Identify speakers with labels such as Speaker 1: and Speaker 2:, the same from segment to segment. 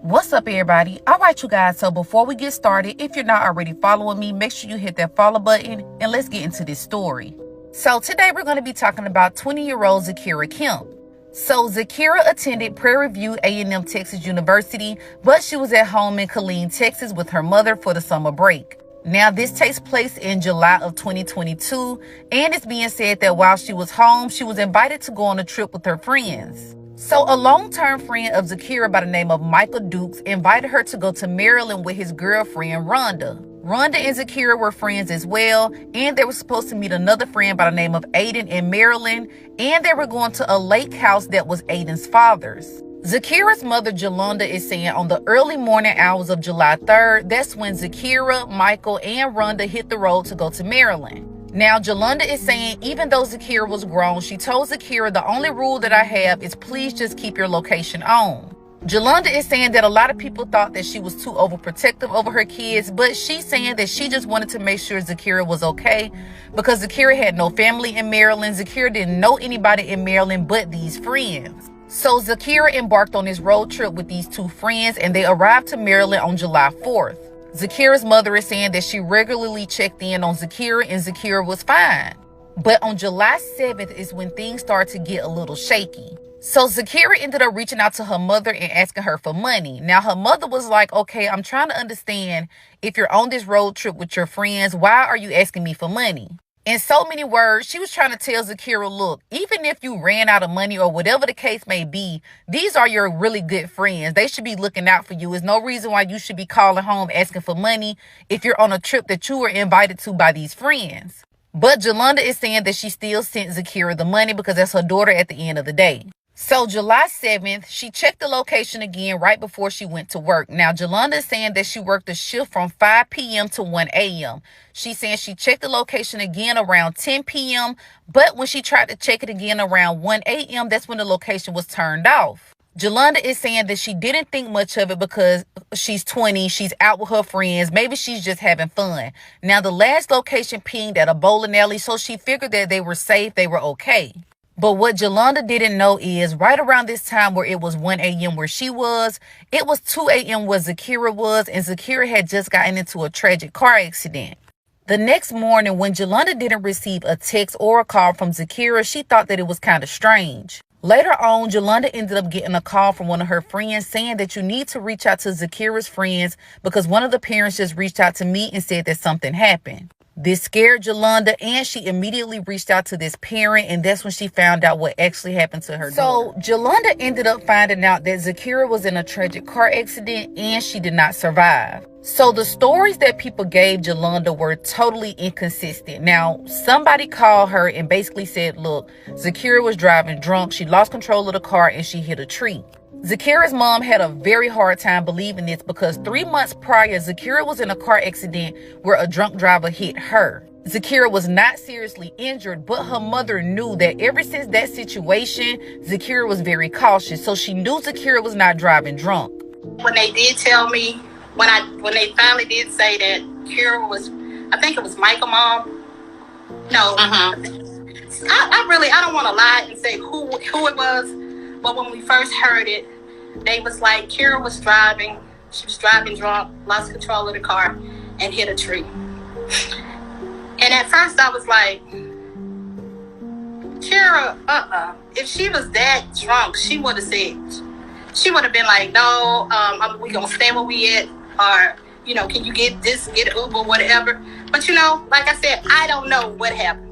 Speaker 1: What's up, everybody? All right, you guys, so before we get started, if you're not already following me, make sure you hit that follow button and let's get into this story. So today we're going to be talking about 20-year-old Zkira Kemp. So Zkira attended Prairie View A&M Texas University, but she was at home in Killeen, Texas with her mother for the summer break. Now, this takes place in July of 2022, and it's being said that while she was home, she was invited to go on a trip with her friends. So a long-term friend of Zkira by the name of Michael Dukes invited her to go to Maryland with his girlfriend, Rhonda. Rhonda and Zkira were friends as well, and they were supposed to meet another friend by the name of Aiden in Maryland, and they were going to a lake house that was Aiden's father's. Zkira's mother, Jolanda, is saying on the early morning hours of July 3rd, that's when Zkira, Michael, and Rhonda hit the road to go to Maryland. Now, Jolanda is saying even though Zkira was grown, she told Zkira, the only rule that I have is please just keep your location on. Jolanda is saying that a lot of people thought that she was too overprotective over her kids, but she's saying that she just wanted to make sure Zkira was okay because Zkira had no family in Maryland. Zkira didn't know anybody in Maryland but these friends. So Zkira embarked on this road trip with these two friends, and they arrived to Maryland on July 4th. Zkira's mother is saying that she regularly checked in on Zkira and Zkira was fine. But on July 7th is when things started to get a little shaky. So Zkira ended up reaching out to her mother and asking her for money. Now her mother was like, okay, I'm trying to understand, if you're on this road trip with your friends, why are you asking me for money? In so many words, she was trying to tell Zkira, look, even if you ran out of money or whatever the case may be, these are your really good friends. They should be looking out for you. There's no reason why you should be calling home asking for money if you're on a trip that you were invited to by these friends. But Jolanda is saying that she still sent Zkira the money because that's her daughter at the end of the day. So July 7th, she checked the location again right before she went to work. Now, Jolanda is saying that she worked a shift from 5 p.m. to 1 a.m. She's saying she checked the location again around 10 p.m., but when she tried to check it again around 1 a.m., that's when the location was turned off. Jolanda is saying that she didn't think much of it because she's 20, she's out with her friends, maybe she's just having fun. Now, the last location pinged at a bowling alley, so she figured that they were safe, they were okay. But what Jolanda didn't know is right around this time where it was 1 a.m. where she was, it was 2 a.m. where Zkira was, and Zkira had just gotten into a tragic car accident. The next morning, when Jolanda didn't receive a text or a call from Zkira, she thought that it was kind of strange. Later on, Jolanda ended up getting a call from one of her friends saying that you need to reach out to Zkira's friends because one of the parents just reached out to me and said that something happened. This scared Jolanda, and she immediately reached out to this parent, and that's when she found out what actually happened to her daughter. So Jolanda ended up finding out that Zkira was in a tragic car accident and she did not survive. So the stories that people gave Jolanda were totally inconsistent. Now, somebody called her and basically said, look, Zkira was driving drunk, she lost control of the car, and she hit a tree. Zkira's mom had a very hard time believing this because 3 months prior, Zkira was in a car accident where a drunk driver hit her. Zkira was not seriously injured, but her mother knew that ever since that situation, Zkira was very cautious. So she knew Zkira was not driving drunk.
Speaker 2: When they did tell me, when they finally did say that Kira was, I think it was Michael mom. No, I don't want to lie and say who it was. But when we first heard it, they was like, Kira was driving. She was driving drunk, lost control of the car, and hit a tree. And at first I was like, Kira, if she was that drunk, she would have been like, no, we gonna stay where we at, or, can you get Uber, whatever. But like I said, I don't know what happened.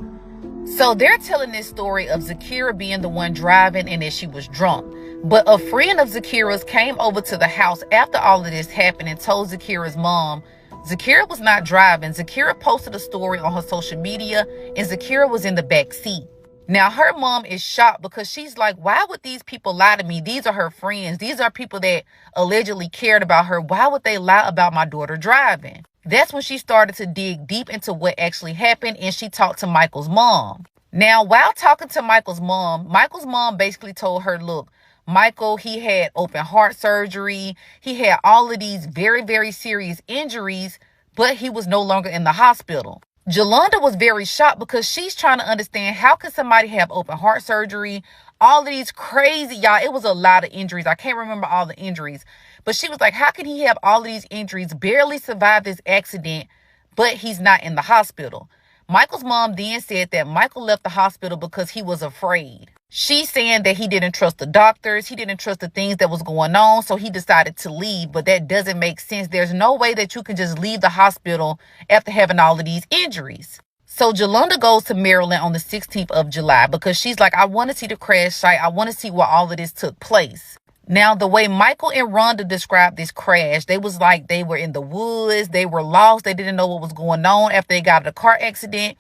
Speaker 1: So they're telling this story of Zkira being the one driving and that she was drunk. But a friend of Zkira's came over to the house after all of this happened and told Zkira's mom Zkira was not driving. Zkira posted a story on her social media and Zkira was in the back seat. Now, her mom is shocked because she's like, why would these people lie to me? These are her friends. These are people that allegedly cared about her. Why would they lie about my daughter driving? That's when she started to dig deep into what actually happened, and she talked to Michael's mom. Now, while talking to Michael's mom basically told her, look, Michael, he had open heart surgery. He had all of these very, very serious injuries, but he was no longer in the hospital. Jolanda was very shocked because she's trying to understand, how can somebody have open heart surgery, all of these crazy, y'all, it was a lot of injuries. I can't remember all the injuries. But she was like, how can he have all of these injuries, barely survive this accident, but he's not in the hospital? Michael's mom then said that Michael left the hospital because he was afraid. She's saying that he didn't trust the doctors. He didn't trust the things that was going on. So he decided to leave. But that doesn't make sense. There's no way that you can just leave the hospital after having all of these injuries. So Jolanda goes to Maryland on the 16th of July because she's like, I want to see the crash site. I want to see where all of this took place. Now, the way Michael and Rhonda described this crash, they was like they were in the woods. They were lost. They didn't know what was going on after they got in a car accident.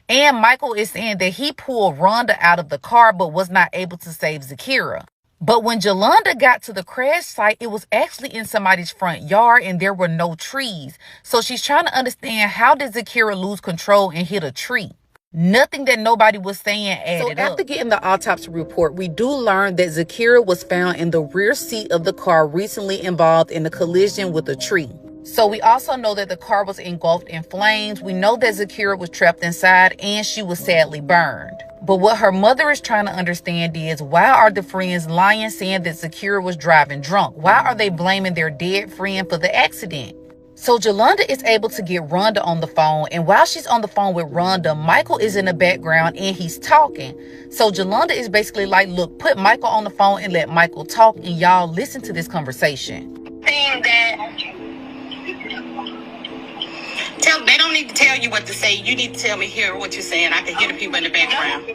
Speaker 1: And Michael is saying that he pulled Rhonda out of the car but was not able to save Zkira. But when Jolanda got to the crash site, it was actually in somebody's front yard and there were no trees. So she's trying to understand, how did Zkira lose control and hit a tree? Nothing that nobody was saying added up. After getting the autopsy report, we do learn that Zkira was found in the rear seat of the car, recently involved in a collision with a tree. So we also know that the car was engulfed in flames. We know that Zkira was trapped inside and she was sadly burned. But what her mother is trying to understand is, why are the friends lying, saying that Zkira was driving drunk? Why are they blaming their dead friend for the accident? So Jolanda is able to get Rhonda on the phone. And while she's on the phone with Rhonda, Michael is in the background and he's talking. So Jolanda is basically like, look, put Michael on the phone and let Michael talk. And y'all listen to this conversation.
Speaker 2: They don't need to tell you what to say. You need to tell me here what you're saying. I can hear the people in the background.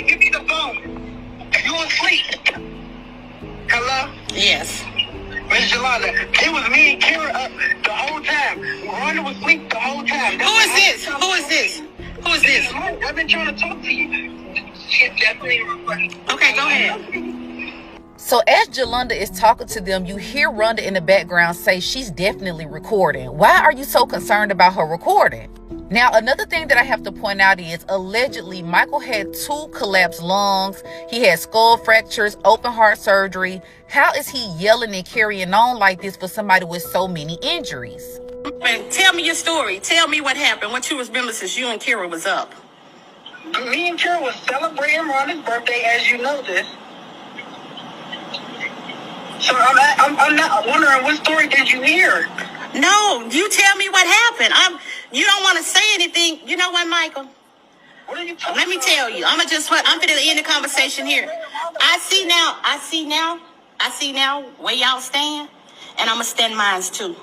Speaker 2: Give me the phone. You asleep? Hello? Yes. Miss Jolanda, it was me and Kira the whole time. Rhonda was asleep the whole time. Who is this? Who is this? Who is this? I've been trying to talk to you. She's definitely recording. Okay, go ahead.
Speaker 1: So as Jolanda is talking to them, you hear Rhonda in the background say she's definitely recording. Why are you so concerned about her recording? Now, another thing that I have to point out is, allegedly, Michael had 2 collapsed lungs. He had skull fractures, open heart surgery. How is he yelling and carrying on like this for somebody with so many injuries?
Speaker 2: Tell me your story. Tell me what happened. What you remember since you and Kira was up. Me and Kira was celebrating Rhonda's birthday, as you know this. So I'm not wondering, what story did you hear? No, you tell me what happened. You don't want to say anything. You know what, Michael? What are you talking Let me tell you. I'm going to end the conversation here. I see now where y'all stand, and I'm going to stand mine too.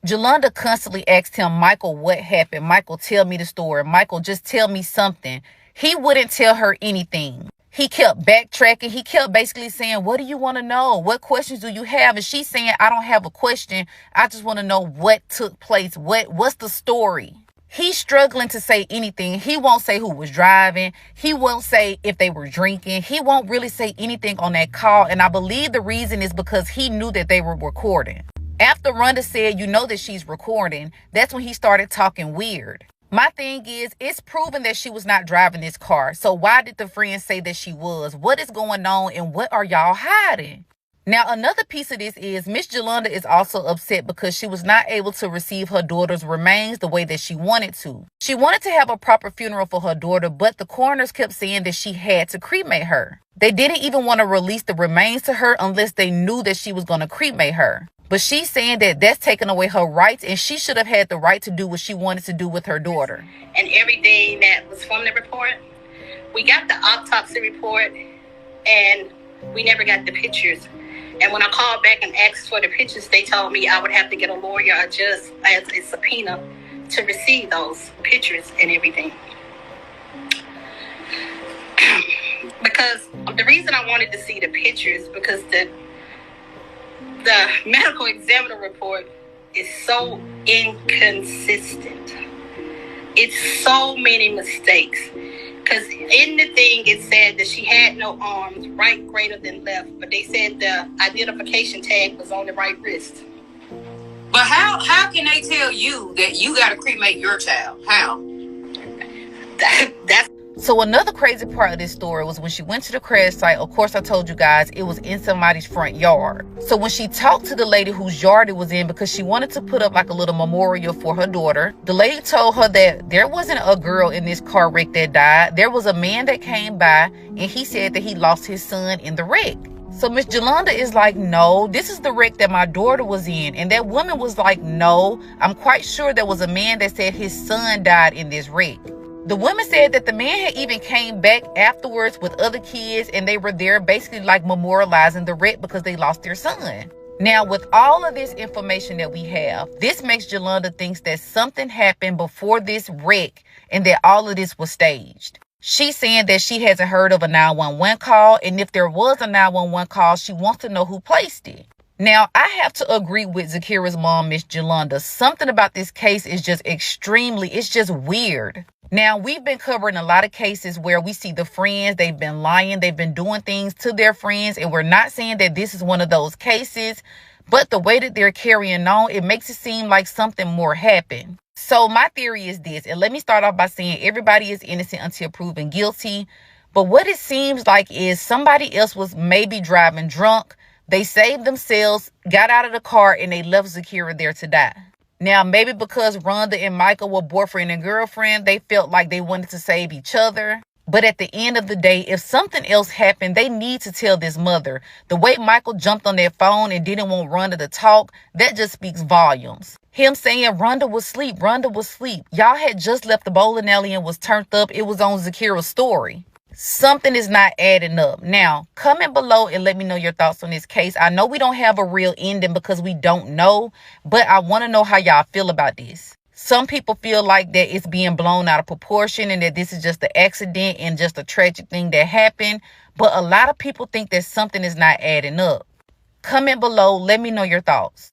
Speaker 1: Jolanda constantly asked him, Michael, what happened? Michael, tell me the story. Michael, just tell me something. He wouldn't tell her anything. He kept backtracking. He kept basically saying, what do you want to know? What questions do you have? And she's saying, I don't have a question. I just want to know what took place. What's the story? He's struggling to say anything. He won't say who was driving. He won't say if they were drinking. He won't really say anything on that call. And I believe the reason is because he knew that they were recording. After Rhonda said, you know that she's recording, that's when he started talking weird. My thing is, it's proven that she was not driving this car. So why did the friends say that she was? What is going on and what are y'all hiding? Now, another piece of this is Miss Jolanda is also upset because she was not able to receive her daughter's remains the way that she wanted to. She wanted to have a proper funeral for her daughter, but the coroners kept saying that she had to cremate her. They didn't even want to release the remains to her unless they knew that she was going to cremate her. But she's saying that that's taking away her rights and she should have had the right to do what she wanted to do with her daughter.
Speaker 2: And everything that was from the report, we got the autopsy report and we never got the pictures. And when I called back and asked for the pictures, they told me I would have to get a lawyer or just as a subpoena to receive those pictures and everything. Because the reason I wanted to see the pictures, because the medical examiner report is so inconsistent. It's so many mistakes. Because in the thing, it said that she had no arms, right greater than left. But they said the identification tag was on the right wrist.
Speaker 3: But how can they tell you that you got to cremate your child? How?
Speaker 2: That's
Speaker 1: So another crazy part of this story was when she went to the crash site. Of course, I told you guys it was in somebody's front yard. So when she talked to the lady whose yard it was in, because she wanted to put up like a little memorial for her daughter, the lady told her that there wasn't a girl in this car wreck that died. There was a man that came by and he said that he lost his son in the wreck. So Miss Jolanda is like, no, this is the wreck that my daughter was in. And that woman was like, no, I'm quite sure there was a man that said his son died in this wreck. The woman said that the man had even came back afterwards with other kids, and they were there basically like memorializing the wreck because they lost their son. Now, with all of this information that we have, this makes Jolanda thinks that something happened before this wreck and that all of this was staged. She's saying that she hasn't heard of a 911 call, and if there was a 911 call, she wants to know who placed it. Now, I have to agree with Zkira's mom, Miss Jolanda. Something about this case is just it's just weird. Now, we've been covering a lot of cases where we see the friends, they've been lying, they've been doing things to their friends, and we're not saying that this is one of those cases, but the way that they're carrying on, it makes it seem like something more happened. So my theory is this, and let me start off by saying everybody is innocent until proven guilty, but what it seems like is somebody else was maybe driving drunk, they saved themselves, got out of the car, and they left Zkira there to die. Now, maybe because Rhonda and Michael were boyfriend and girlfriend, they felt like they wanted to save each other. But at the end of the day, if something else happened, they need to tell this mother. The way Michael jumped on their phone and didn't want Rhonda to talk, that just speaks volumes. Him saying Rhonda was asleep, Rhonda was asleep. Y'all had just left the bowling alley and was turned up. It was on Zkira's story. Something is not adding up. Now, comment below and let me know your thoughts on this case. I know we don't have a real ending because we don't know, but I want to know how y'all feel about this. Some people feel like that it's being blown out of proportion and that this is just an accident and just a tragic thing that happened. But a lot of people think that something is not adding up. Comment below. Let me know your thoughts.